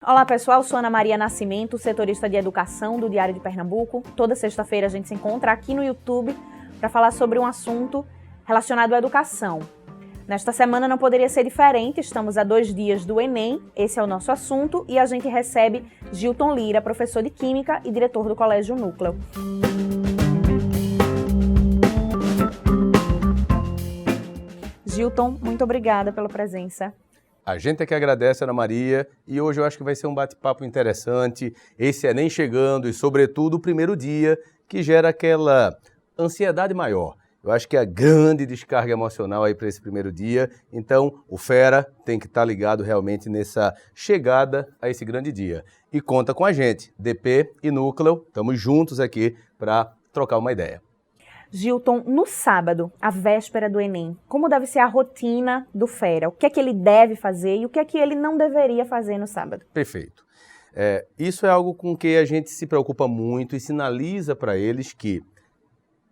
Olá pessoal, sou Ana Maria Nascimento, setorista de educação do Diário de Pernambuco. Toda sexta-feira a gente se encontra aqui no YouTube para falar sobre um assunto relacionado à educação. Nesta semana não poderia ser diferente, estamos a 2 dias do Enem, esse é o nosso assunto, e a gente recebe Gilton Lira, professor de Química e diretor do Colégio Núcleo. Gilton, muito obrigada pela presença. A gente é que agradece, Ana Maria, e hoje eu acho que vai ser um bate-papo interessante, esse Enem chegando e, sobretudo, o primeiro dia, que gera aquela ansiedade maior. Eu acho que é a grande descarga emocional aí para esse primeiro dia, então o Fera tem que estar ligado realmente nessa chegada a esse grande dia. E conta com a gente, DP e Núcleo, estamos juntos aqui para trocar uma ideia. Gilton, no sábado, a véspera do Enem, como deve ser a rotina do Fera? O que é que ele deve fazer e o que é que ele não deveria fazer no sábado? Perfeito. Isso é algo com que a gente se preocupa muito e sinaliza para eles que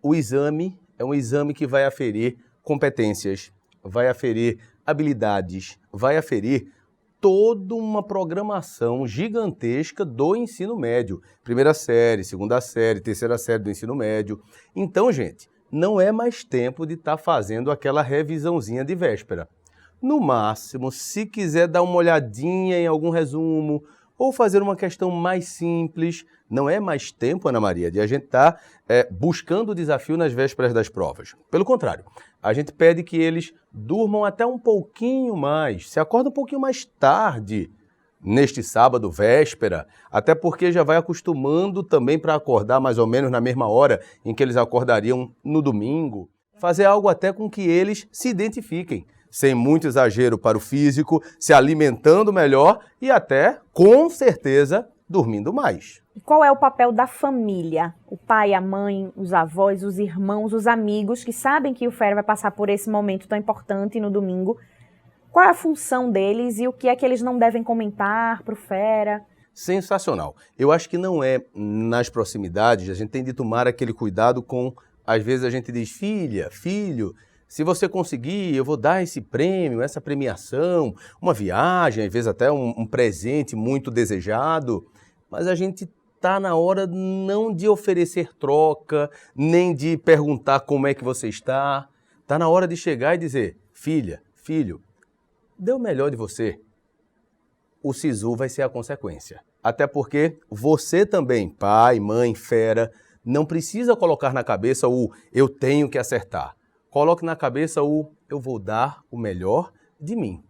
o exame é um exame que vai aferir competências, vai aferir habilidades, vai aferir toda uma programação gigantesca do ensino médio. Primeira série, segunda série, terceira série do ensino médio. Então, gente, não é mais tempo de estar fazendo aquela revisãozinha de véspera. No máximo, se quiser dar uma olhadinha em algum resumo ou fazer uma questão mais simples, não é mais tempo, Ana Maria, de a gente estar buscando o desafio nas vésperas das provas. Pelo contrário, a gente pede que eles durmam até um pouquinho mais, se acordem um pouquinho mais tarde neste sábado, véspera, até porque já vai acostumando também para acordar mais ou menos na mesma hora em que eles acordariam no domingo. Fazer algo até com que eles se identifiquem, sem muito exagero para o físico, se alimentando melhor e até, com certeza, dormindo mais. E qual é o papel da família? O pai, a mãe, os avós, os irmãos, os amigos que sabem que o Fera vai passar por esse momento tão importante no domingo. Qual é a função deles e o que é que eles não devem comentar para o Fera? Sensacional. Eu acho que não é nas proximidades, a gente tem de tomar aquele cuidado com, às vezes a gente diz, filha, filho, se você conseguir, eu vou dar esse prêmio, essa premiação, uma viagem, às vezes até um presente muito desejado, mas a gente está na hora não de oferecer troca, nem de perguntar como é que você está. Está na hora de chegar e dizer, filha, filho, dê o melhor de você. O SISU vai ser a consequência. Até porque você também, pai, mãe, Fera, não precisa colocar na cabeça o eu tenho que acertar. Coloque na cabeça o eu vou dar o melhor de mim.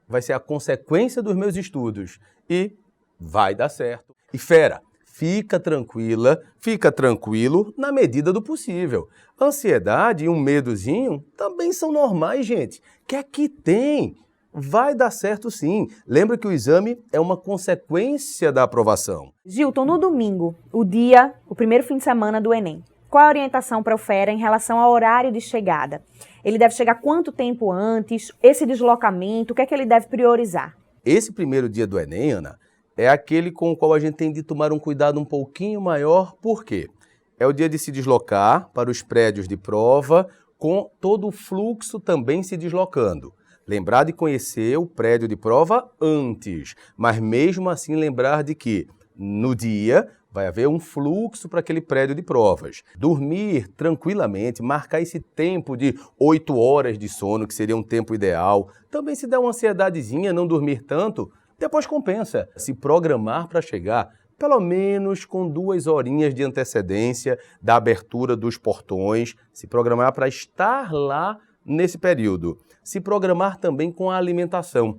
Vai ser a consequência dos meus estudos e vai dar certo. E Fera, fica tranquila, fica tranquilo na medida do possível. Ansiedade e um medozinho também são normais, gente. Que aqui tem. Vai dar certo sim. Lembra que o exame é uma consequência da aprovação. Gilton, no domingo, o primeiro fim de semana do Enem, qual a orientação para o Fera em relação ao horário de chegada? Ele deve chegar quanto tempo antes? Esse deslocamento, o que é que ele deve priorizar? Esse primeiro dia do Enem, Ana, é aquele com o qual a gente tem de tomar um cuidado um pouquinho maior. Por quê? É o dia de se deslocar para os prédios de prova, com todo o fluxo também se deslocando. Lembrar de conhecer o prédio de prova antes, mas mesmo assim lembrar de que no dia vai haver um fluxo para aquele prédio de provas. Dormir tranquilamente, marcar esse tempo de 8 horas de sono, que seria um tempo ideal. Também se der uma ansiedadezinha, não dormir tanto, depois compensa. Se programar para chegar pelo menos com 2 horinhas de antecedência da abertura dos portões, se programar para estar lá nesse período. Se programar também com a alimentação.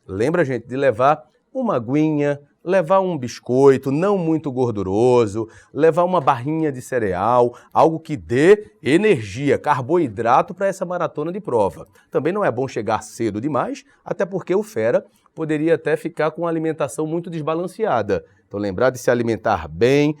Lembra, gente, de levar uma aguinha, levar um biscoito não muito gorduroso, levar uma barrinha de cereal, algo que dê energia, carboidrato para essa maratona de prova. Também não é bom chegar cedo demais, até porque o Fera poderia até ficar com uma alimentação muito desbalanceada. Então lembrar de se alimentar bem,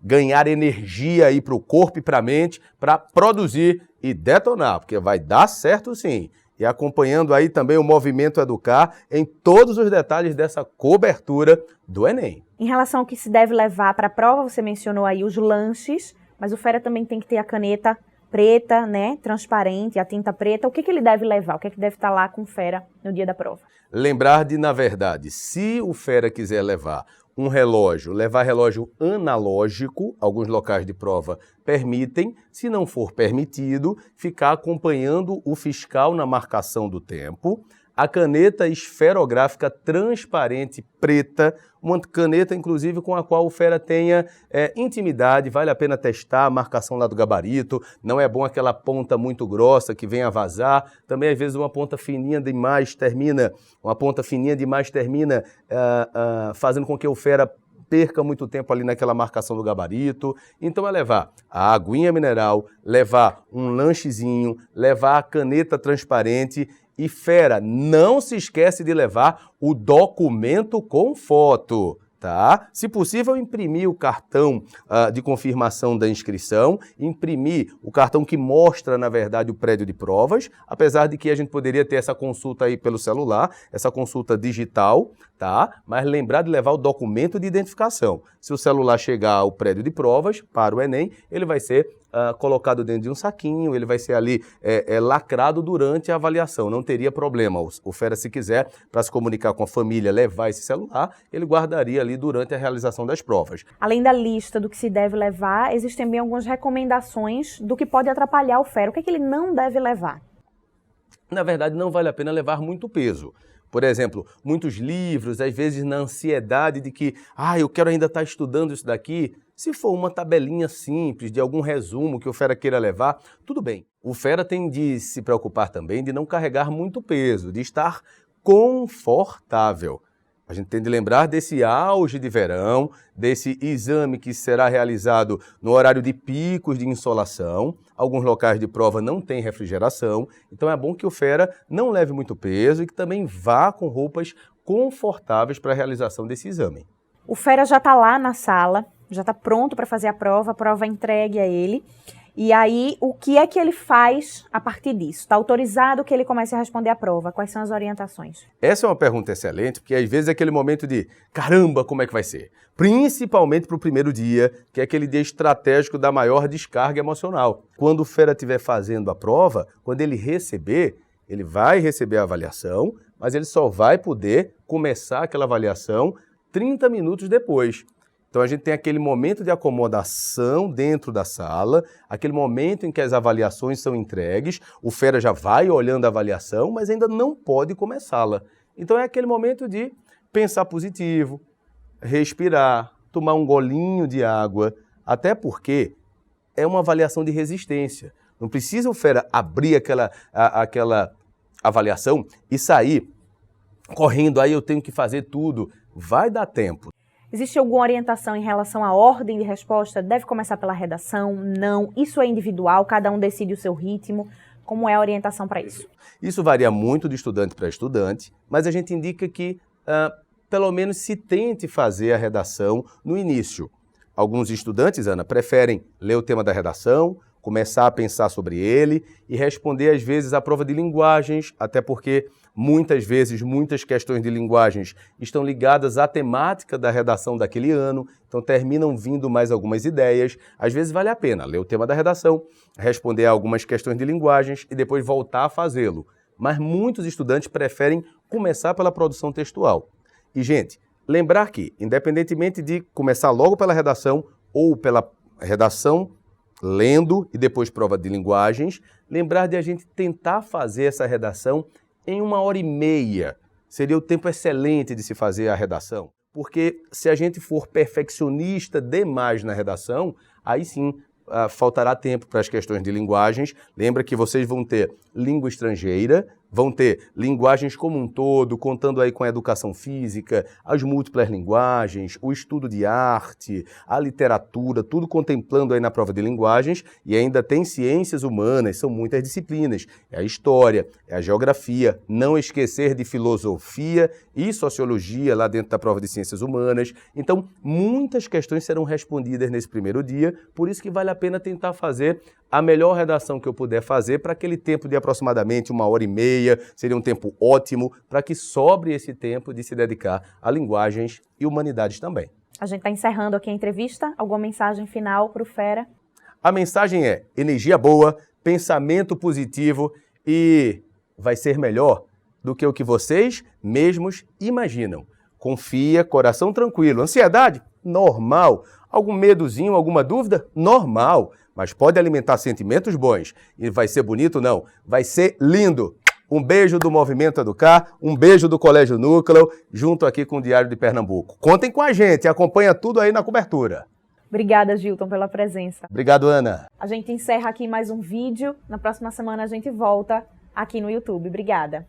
ganhar energia aí para o corpo e para a mente, para produzir e detonar, porque vai dar certo sim. E acompanhando aí também o Movimento Educar em todos os detalhes dessa cobertura do Enem. Em relação ao que se deve levar para a prova, você mencionou aí os lanches, mas o Fera também tem que ter a caneta preta, né, transparente, a tinta preta, o que ele deve levar? O que deve estar lá com o Fera no dia da prova? Lembrar de, na verdade, se o Fera quiser levar um relógio, levar relógio analógico, alguns locais de prova permitem, se não for permitido, ficar acompanhando o fiscal na marcação do tempo, a caneta esferográfica transparente preta, uma caneta, inclusive, com a qual o Fera tenha intimidade, vale a pena testar a marcação lá do gabarito, não é bom aquela ponta muito grossa que vem a vazar, também às vezes uma ponta fininha demais termina fazendo com que o Fera perca muito tempo ali naquela marcação do gabarito. Então é levar a aguinha mineral, levar um lanchezinho, levar a caneta transparente. E Fera, não se esquece de levar o documento com foto, tá? Se possível, imprimir o cartão de confirmação da inscrição, imprimir o cartão que mostra, na verdade, o prédio de provas, apesar de que a gente poderia ter essa consulta aí pelo celular, essa consulta digital, tá? Mas lembrar de levar o documento de identificação. Se o celular chegar ao prédio de provas, para o Enem, ele vai ser colocado dentro de um saquinho, ele vai ser ali lacrado durante a avaliação, não teria problema. O Fera, se quiser, para se comunicar com a família, levar esse celular, ele guardaria ali durante a realização das provas. Além da lista do que se deve levar, existem também algumas recomendações do que pode atrapalhar o Fera. O que ele não deve levar? Na verdade, não vale a pena levar muito peso. Por exemplo, muitos livros, às vezes na ansiedade de que, eu quero ainda estar estudando isso daqui. Se for uma tabelinha simples, de algum resumo que o Fera queira levar, tudo bem. O Fera tem de se preocupar também de não carregar muito peso, de estar confortável. A gente tem de lembrar desse auge de verão, desse exame que será realizado no horário de picos de insolação. Alguns locais de prova não têm refrigeração, então é bom que o Fera não leve muito peso e que também vá com roupas confortáveis para a realização desse exame. O Fera já está lá na sala, já está pronto para fazer a prova é entregue a ele. E aí, o que é que ele faz a partir disso? Está autorizado que ele comece a responder a prova? Quais são as orientações? Essa é uma pergunta excelente, porque às vezes é aquele momento de, caramba, como é que vai ser? Principalmente para o primeiro dia, que é aquele dia estratégico da maior descarga emocional. Quando o Fera estiver fazendo a prova, quando ele vai receber a avaliação, mas ele só vai poder começar aquela avaliação 30 minutos depois. Então a gente tem aquele momento de acomodação dentro da sala, aquele momento em que as avaliações são entregues, o Fera já vai olhando a avaliação, mas ainda não pode começá-la. Então é aquele momento de pensar positivo, respirar, tomar um golinho de água, até porque é uma avaliação de resistência. Não precisa o Fera abrir aquela avaliação e sair correndo, aí eu tenho que fazer tudo. Vai dar tempo. Existe alguma orientação em relação à ordem de resposta? Deve começar pela redação? Não? Isso é individual? Cada um decide o seu ritmo? Como é a orientação para isso? Isso varia muito de estudante para estudante, mas a gente indica que, pelo menos, se tente fazer a redação no início. Alguns estudantes, Ana, preferem ler o tema da redação, começar a pensar sobre ele e responder, às vezes, a prova de linguagens, até porque muitas vezes, muitas questões de linguagens estão ligadas à temática da redação daquele ano, então terminam vindo mais algumas ideias. Às vezes vale a pena ler o tema da redação, responder a algumas questões de linguagens e depois voltar a fazê-lo. Mas muitos estudantes preferem começar pela produção textual. E, gente, lembrar que, independentemente de começar logo pela redação ou pela redação lendo e depois prova de linguagens, lembrar de a gente tentar fazer essa redação em 1h30. Seria o tempo excelente de se fazer a redação. Porque se a gente for perfeccionista demais na redação, aí sim faltará tempo para as questões de linguagens. Lembra que vocês vão ter língua estrangeira, vão ter linguagens como um todo, contando aí com a educação física, as múltiplas linguagens, o estudo de arte, a literatura, tudo contemplando aí na prova de linguagens, e ainda tem ciências humanas, são muitas disciplinas, é a história, é a geografia, não esquecer de filosofia e sociologia lá dentro da prova de ciências humanas. Então, muitas questões serão respondidas nesse primeiro dia, por isso que vale a pena tentar fazer a melhor redação que eu puder fazer para aquele tempo de aproximadamente 1h30, seria um tempo ótimo para que sobre esse tempo de se dedicar a linguagens e humanidades também. A gente está encerrando aqui a entrevista. Alguma mensagem final para o Fera? A mensagem é energia boa, pensamento positivo e vai ser melhor do que o que vocês mesmos imaginam. Confia, coração tranquilo. Ansiedade? Normal. Algum medozinho, alguma dúvida? Normal. Mas pode alimentar sentimentos bons. E vai ser bonito? Não. Vai ser lindo. Um beijo do Movimento Educar, um beijo do Colégio Núcleo, junto aqui com o Diário de Pernambuco. Contem com a gente, acompanha tudo aí na cobertura. Obrigada, Gilton, pela presença. Obrigado, Ana. A gente encerra aqui mais um vídeo. Na próxima semana a gente volta aqui no YouTube. Obrigada.